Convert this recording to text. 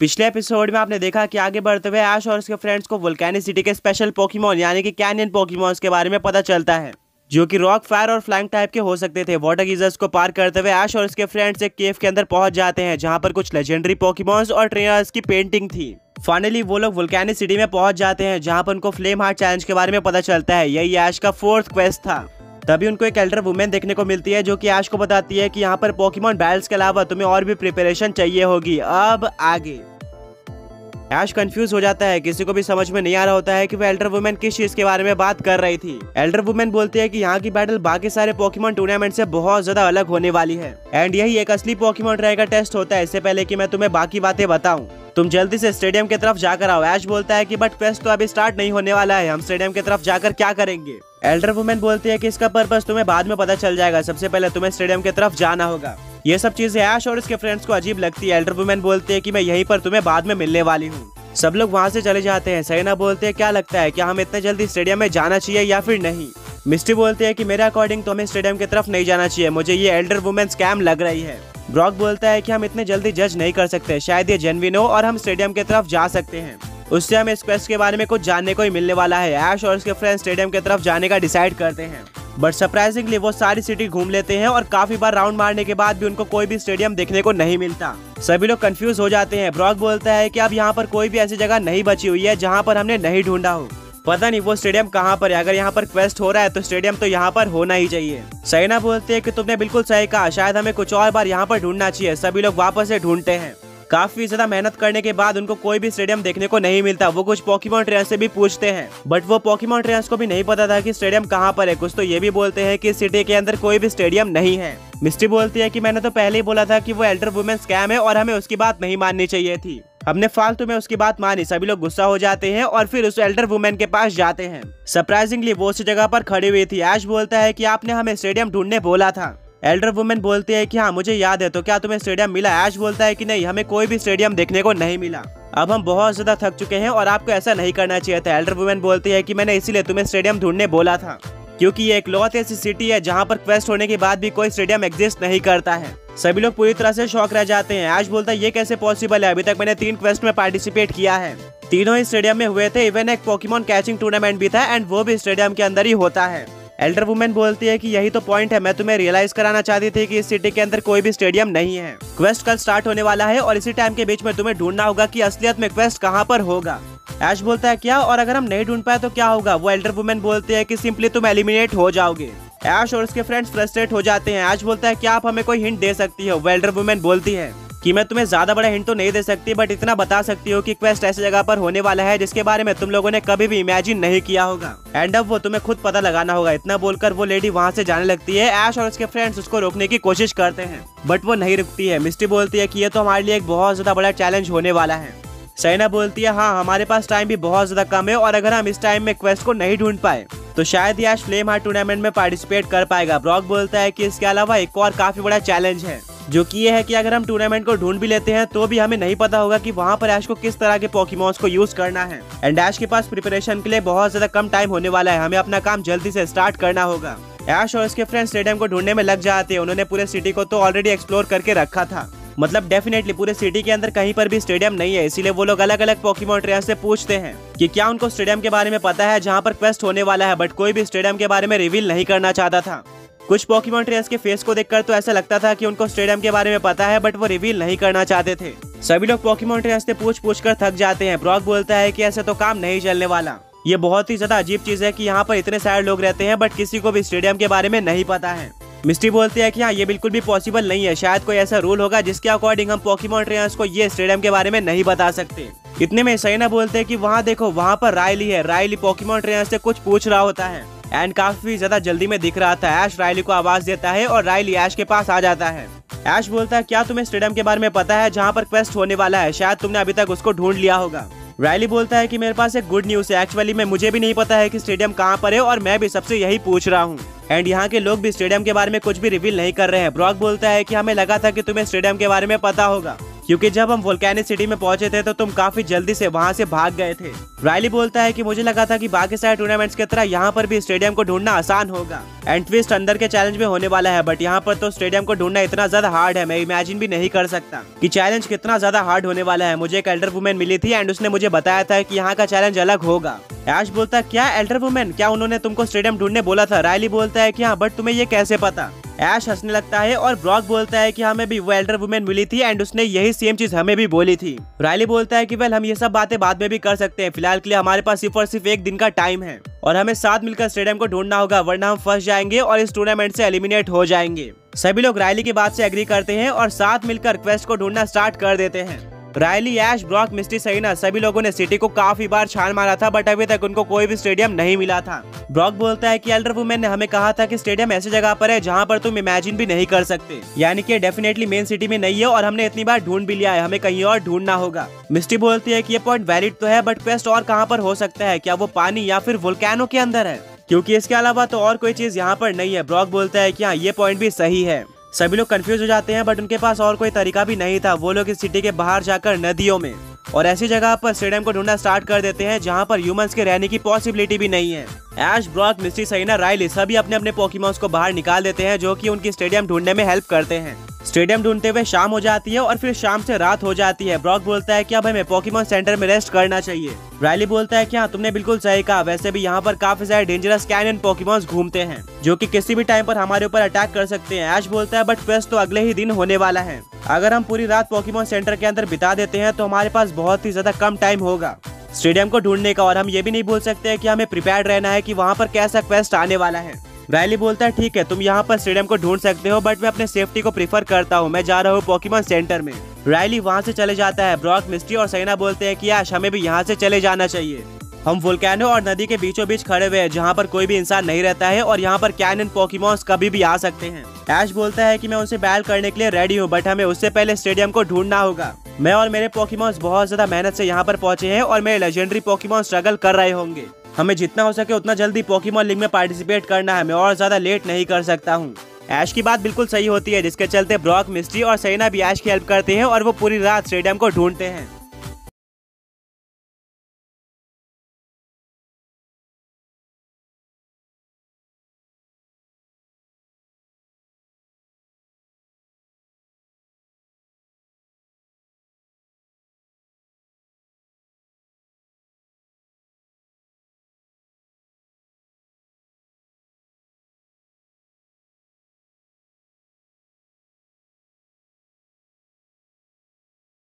पिछले एपिसोड में आपने देखा कि आगे बढ़ते हुए ऐश और उसके फ्रेंड्स को वोल्केनिक सिटी के स्पेशल पोकेमॉन यानी कि कैनियन पोकेमॉन्स के बारे में पता चलता है, जो कि रॉक, फायर और फ्लाइंग टाइप के हो सकते थे। वाटर गीजर्स को पार करते हुए ऐश और उसके फ्रेंड्स एक केव के अंदर पहुंच जाते हैं, जहां पर कुछ लेजेंडरी पोकेमॉन्स और ट्रेनर्स की पेंटिंग थी। फाइनली वो लोग वोल्केनिक सिटी में पहुंच जाते हैं, जहां पर उनको फ्लेम हार्ट चैलेंज के बारे में पता चलता है। यही ऐश का 4th क्वेस्ट था। तभी उनको एक एल्डर वुमेन देखने को मिलती है, जो कि ऐश को बताती है कि यहाँ पर पोकेमॉन बैटल्स के अलावा तुम्हें और भी प्रिपरेशन चाहिए होगी। अब आगे ऐश कंफ्यूज हो जाता है, किसी को भी समझ में नहीं आ रहा होता है कि वो एल्डर वुमेन किस चीज के बारे में बात कर रही थी। एल्डर वुमेन बोलती है कि यहाँ की बैटल बाकी सारे पोकेमॉन टूर्नामेंट से बहुत ज्यादा अलग होने वाली है एंड यही एक असली पोकेमॉन ट्राई का टेस्ट होता है। इससे पहले कि मैं तुम्हें बाकी बातें बताऊं, तुम जल्दी से स्टेडियम की तरफ जाकर आओ। ऐश बोलता है कि बट क्वेस्ट तो अभी स्टार्ट नहीं होने वाला है, हम स्टेडियम की तरफ जाकर क्या करेंगे। एल्डर वुमेन बोलती है कि इसका पर्पस तुम्हें बाद में पता चल जाएगा, सबसे पहले तुम्हें स्टेडियम की तरफ जाना होगा। ये सब चीजें ऐश और उसके फ्रेंड्स को अजीब लगती है। एल्डर वुमेन बोलती है कि मैं यहीं पर तुम्हें बाद में मिलने वाली हूँ। सब लोग वहाँ से चले जाते हैं। सैना बोलते हैं क्या लगता है, क्या हम इतने जल्दी स्टेडियम में जाना चाहिए या फिर नहीं। मिस्टी बोलती है कि मेरे अकॉर्डिंग तो हमें स्टेडियम की तरफ नहीं जाना चाहिए, मुझे ये एल्डर वुमेन स्कैम लग रही है। ब्रॉक बोलता है कि हम इतने जल्दी जज नहीं कर सकते, शायद ये जेन्युइन हो और हम स्टेडियम की तरफ जा सकते हैं, उससे हमें इस क्वेस्ट के बारे में कुछ जानने को ही मिलने वाला है। ऐश और उसके फ्रेंड्स स्टेडियम की तरफ जाने का डिसाइड करते हैं, बट सरप्राइजिंगली वो सारी सिटी घूम लेते हैं और काफी बार राउंड मारने के बाद भी उनको कोई भी स्टेडियम देखने को नहीं मिलता। सभी लोग कंफ्यूज हो जाते हैं। ब्रॉक बोलता है कि अब यहाँ पर कोई भी ऐसी जगह नहीं बची हुई है जहाँ पर हमने नहीं ढूंढा हो, पता नहीं वो स्टेडियम कहाँ पर है। अगर यहाँ पर क्वेस्ट हो रहा है तो स्टेडियम तो यहाँ पर होना ही चाहिए। सैना बोलते है कि तुमने बिल्कुल सही कहा, शायद हमें कुछ और बार यहाँ पर ढूंढना चाहिए। सभी लोग वापस से ढूंढते हैं। काफी ज्यादा मेहनत करने के बाद उनको कोई भी स्टेडियम देखने को नहीं मिलता। वो कुछ पोकेमॉन ट्रेनर से भी पूछते हैं, बट वो पोकेमॉन ट्रेनर्स को भी नहीं पता था कि स्टेडियम कहाँ पर है। कुछ तो ये भी बोलते हैं कि सिटी के अंदर कोई भी स्टेडियम नहीं है। मिस्टी बोलती है कि मैंने तो पहले ही बोला था कि वो एल्डर वुमेन स्कैम है और हमें उसकी बात नहीं माननी चाहिए थी, हमने फालतू में उसकी बात मानी। सभी लोग गुस्सा हो जाते हैं और फिर उस एल्डर वुमेन के पास जाते हैं। सरप्राइजिंगली वो उसी जगह पर खड़ी हुई थी। ऐश बोलता है कि आपने हमें स्टेडियम ढूंढने बोला था। एल्डर वुमेन बोलती है कि हाँ मुझे याद है, तो क्या तुम्हें स्टेडियम मिला। ऐश बोलता है कि नहीं, हमें कोई भी स्टेडियम देखने को नहीं मिला, अब हम बहुत ज्यादा थक चुके हैं और आपको ऐसा नहीं करना चाहिए था। एल्डर वुमेन बोलती है कि मैंने इसीलिए तुम्हें स्टेडियम ढूंढने बोला था, क्योंकि ये इकलौती ऐसी सिटी है जहाँ पर क्वेस्ट होने के बाद भी कोई स्टेडियम एग्जिस्ट नहीं करता है। सभी लोग पूरी तरह से शॉक रह जाते हैं। ऐश बोलता है ये कैसे पॉसिबल है, अभी तक मैंने 3 क्वेस्ट में पार्टिसिपेट किया है, तीनों ही स्टेडियम में हुए थे, इवन एक पोकेमॉन कैचिंग टूर्नामेंट भी था एंड वो भी स्टेडियम के अंदर ही होता है। एल्डर वुमेन बोलती है कि यही तो पॉइंट है, मैं तुम्हें रियलाइज कराना चाहती थी कि इस सिटी के अंदर कोई भी स्टेडियम नहीं है। क्वेस्ट कल स्टार्ट होने वाला है और इसी टाइम के बीच में तुम्हें ढूंढना होगा कि असलियत में क्वेस्ट कहाँ पर होगा। ऐश बोलता है क्या, और अगर हम नहीं ढूंढ पाए तो क्या होगा। वो एल्डर वुमेन बोलती है कि सिंपली तुम एलिमिनेट हो जाओगे। ऐश और उसके फ्रेंड्स फ्रस्ट्रेट हो जाते हैं। ऐश बोलता है क्या आप हमें कोई हिंट दे सकती हो। वो एल्डर वुमेन बोलती है कि मैं तुम्हें ज्यादा बड़ा हिंट तो नहीं दे सकती, बट इतना बता सकती हो कि क्वेस्ट ऐसी जगह पर होने वाला है जिसके बारे में तुम लोगों ने कभी भी इमेजिन नहीं किया होगा एंड अब वो तुम्हें खुद पता लगाना होगा। इतना बोलकर वो लेडी वहाँ से जाने लगती है। ऐश और उसके फ्रेंड्स उसको रोकने की कोशिश करते हैं, बट वो नहीं रुकती है। मिस्टी बोलती है कि ये तो हमारे लिए एक बहुत ज्यादा बड़ा चैलेंज होने वाला है। सैना बोलती है हाँ हमारे पास टाइम भी बहुत ज्यादा कम है और अगर हम इस टाइम में क्वेस्ट को नहीं ढूंढ पाए तो शायद ये ऐश फ्लेम हार्ट टूर्नामेंट में पार्टिसिपेट कर पाएगा। ब्रॉक बोलता है कि इसके अलावा एक और काफी बड़ा चैलेंज है, जो कि ये है कि अगर हम टूर्नामेंट को ढूंढ भी लेते हैं तो भी हमें नहीं पता होगा कि वहाँ पर ऐश को किस तरह के पोकेमॉन्स को यूज करना है एंड ऐश के पास प्रिपरेशन के लिए बहुत ज्यादा कम टाइम होने वाला है, हमें अपना काम जल्दी से स्टार्ट करना होगा। ऐश और उसके फ्रेंड्स स्टेडियम को ढूंढने में लग जाते हैं। उन्होंने पूरे सिटी को तो ऑलरेडी एक्सप्लोर करके रखा था, मतलब डेफिनेटली पूरे सिटी के अंदर कहीं पर भी स्टेडियम नहीं है, इसीलिए वो लोग अलग अलग पोकेमॉन ट्रेनर से पूछते हैं कि क्या उनको स्टेडियम के बारे में पता है जहाँ पर क्वेस्ट होने वाला है, बट कोई भी स्टेडियम के बारे में रिवील नहीं करना चाहता था। कुछ पोकेमॉन ट्रेनर्स के फेस को देखकर तो ऐसा लगता था कि उनको स्टेडियम के बारे में पता है, बट वो रिवील नहीं करना चाहते थे। सभी लोग पोकेमॉन ट्रेनर्स से पूछ कर थक जाते हैं। ब्रॉक बोलता है कि ऐसे तो काम नहीं चलने वाला, ये बहुत ही ज्यादा अजीब चीज है कि यहाँ पर इतने सारे लोग रहते हैं बट किसी को भी स्टेडियम के बारे में नहीं पता है। मिस्टी बोलती है कि हाँ ये बिल्कुल भी पॉसिबल नहीं है, शायद कोई ऐसा रूल होगा जिसके अकॉर्डिंग हम पोकेमॉन ट्रेनर्स को ये स्टेडियम के बारे में नहीं बता सकते। इतने में सैना बोलते हैं कि वहाँ देखो, वहाँ पर रायली है। रायली पोकेमॉन ट्रेनर से कुछ पूछ रहा होता है एंड काफी ज्यादा जल्दी में दिख रहा था। ऐश रायली को आवाज देता है और रायली ऐश के पास आ जाता है। ऐश बोलता है क्या तुम्हें स्टेडियम के बारे में पता है जहाँ पर क्वेस्ट होने वाला है, शायद तुमने अभी तक उसको ढूंढ लिया होगा। रायली बोलता है कि मेरे पास एक गुड न्यूज है, एक्चुअली में मुझे भी नहीं पता है कि स्टेडियम कहाँ पर है और मैं भी सबसे यही पूछ रहा हूँ एंड यहाँ के लोग भी स्टेडियम के बारे में कुछ भी रिवील नहीं कर रहे हैं। ब्रॉक बोलता है कि हमें लगा था कि तुम्हें स्टेडियम के बारे में पता होगा, क्योंकि जब हम वोल्केनिक सिटी में पहुंचे थे तो तुम काफी जल्दी से वहां से भाग गए थे। रायली बोलता है कि मुझे लगा था कि बाकी सारे टूर्नामेंट्स की तरह यहाँ पर भी स्टेडियम को ढूंढना आसान होगा एंड ट्विस्ट अंदर के चैलेंज में होने वाला है, बट यहाँ पर तो स्टेडियम को ढूंढना इतना ज्यादा हार्ड है, मैं इमेजिन भी नहीं कर सकता कि चैलेंज कितना ज्यादा हार्ड होने वाला है। मुझे एक एल्डर वुमेन मिली थी एंड उसने मुझे बताया था कि यहाँ का चैलेंज अलग होगा। ऐश बोलता है क्या एल्डर वुमेन, क्या उन्होंने तुमको स्टेडियम ढूंढने बोला था? रायली बोलता है कि हाँ, बट तुम्हें ये कैसे पता? ऐश हंसने लगता है और ब्रॉक बोलता है कि हमें भी वो एल्डर वुमेन मिली थी एंड उसने यही सेम चीज हमें भी बोली थी। रायली बोलता है कि वेल हम ये सब बातें बाद में भी कर सकते हैं, फिलहाल के लिए हमारे पास सिर्फ और सिर्फ एक दिन का टाइम है और हमें साथ मिलकर स्टेडियम को ढूंढना होगा, वरना हम फंस जाएंगे और इस टूर्नामेंट से एलिमिनेट हो जाएंगे। सभी लोग रायली की बात से एग्री करते हैं और साथ मिलकर क्वेस्ट को ढूंढना स्टार्ट कर देते हैं। रायली, ऐश, ब्रॉक, मिस्टी, सहीना सभी लोगों ने सिटी को काफी बार छान मारा था, बट अभी तक उनको कोई भी स्टेडियम नहीं मिला था। ब्रॉक बोलता है कि एल्डर वुमेन ने हमें कहा था कि स्टेडियम ऐसी जगह पर है जहां पर तुम इमेजिन भी नहीं कर सकते, यानी कि डेफिनेटली मेन सिटी में नहीं है और हमने इतनी बार ढूंढ भी लिया है, हमें कहीं और ढूंढना होगा। मिस्टी बोलती है कि ये पॉइंट वैलिड तो है, बट क्वेस्ट और कहाँ पर हो सकता है? क्या वो पानी या फिर वोल्केनो के अंदर है? क्योंकि इसके अलावा तो और कोई चीज यहाँ पर नहीं है। ब्रॉक बोलता है कि हाँ, ये पॉइंट भी सही है। सभी लोग कंफ्यूज हो जाते हैं, बट उनके पास और कोई तरीका भी नहीं था। वो लोग इस सिटी के बाहर जाकर नदियों में और ऐसी जगह पर स्टेडियम को ढूंढना स्टार्ट कर देते हैं जहां पर ह्यूमंस के रहने की पॉसिबिलिटी भी नहीं है। ऐश, ब्रॉक, मिस्टी, सहीना, रायली सभी अपने अपने पोकेमॉन्स को बाहर निकाल देते हैं जो कि उनकी स्टेडियम ढूंढने में हेल्प करते हैं। स्टेडियम ढूंढते हुए शाम हो जाती है और फिर शाम से रात हो जाती है। ब्रॉक बोलता है कि अब हमें पोकेमॉन सेंटर में रेस्ट करना चाहिए। रायली बोलता है कि हाँ, तुमने बिल्कुल सही कहा, वैसे भी यहाँ पर काफी सारे डेंजरस कैनियन पोकेमॉन्स घूमते हैं जो कि किसी भी टाइम पर हमारे ऊपर अटैक कर सकते हैं। ऐश बोलता है बट क्वेस्ट तो अगले ही दिन होने वाला है, अगर हम पूरी रात पोकेमॉन सेंटर के अंदर बिता देते हैं तो हमारे पास बहुत ही ज्यादा कम टाइम होगा स्टेडियम को ढूंढने का, और हम ये भी नहीं बोल सकते कि हमें प्रिपेयर्ड रहना है कि वहाँ पर कैसा क्वेस्ट आने वाला है। रायली बोलता है ठीक है, तुम यहाँ पर स्टेडियम को ढूंढ सकते हो, बट मैं अपने सेफ्टी को प्रीफर करता हूँ, मैं जा रहा हूँ पोकेमॉन सेंटर में। रायली वहाँ से चले जाता है। ब्रॉक, मिस्टी और सहीना बोलते हैं कि याश हमें भी यहाँ से चले जाना चाहिए। हम वोल्केनो और नदी के बीचों बीच खड़े हुए हैं जहाँ पर कोई भी इंसान नहीं रहता है और यहाँ पर कैनियन पोकेमॉन्स कभी भी आ सकते हैं। ऐश बोलता है कि मैं उनसे बैटल करने के लिए रेडी हूँ, बट हमें उससे पहले स्टेडियम को ढूंढना होगा। मैं और मेरे पोकेमॉन्स बहुत ज्यादा मेहनत से यहाँ पर पहुंचे हैं और मेरे लेजेंडरी पोकेमॉन स्ट्रगल कर रहे होंगे। हमें जितना हो सके उतना जल्दी पोकेमॉन लीग में पार्टिसिपेट करना है, मैं और ज्यादा लेट नहीं कर सकता हूँ। ऐश की बात बिल्कुल सही होती है, जिसके चलते ब्रॉक, मिस्टी और सहीना भी ऐश की हेल्प करते हैं और वो पूरी रात स्टेडियम को ढूंढते हैं।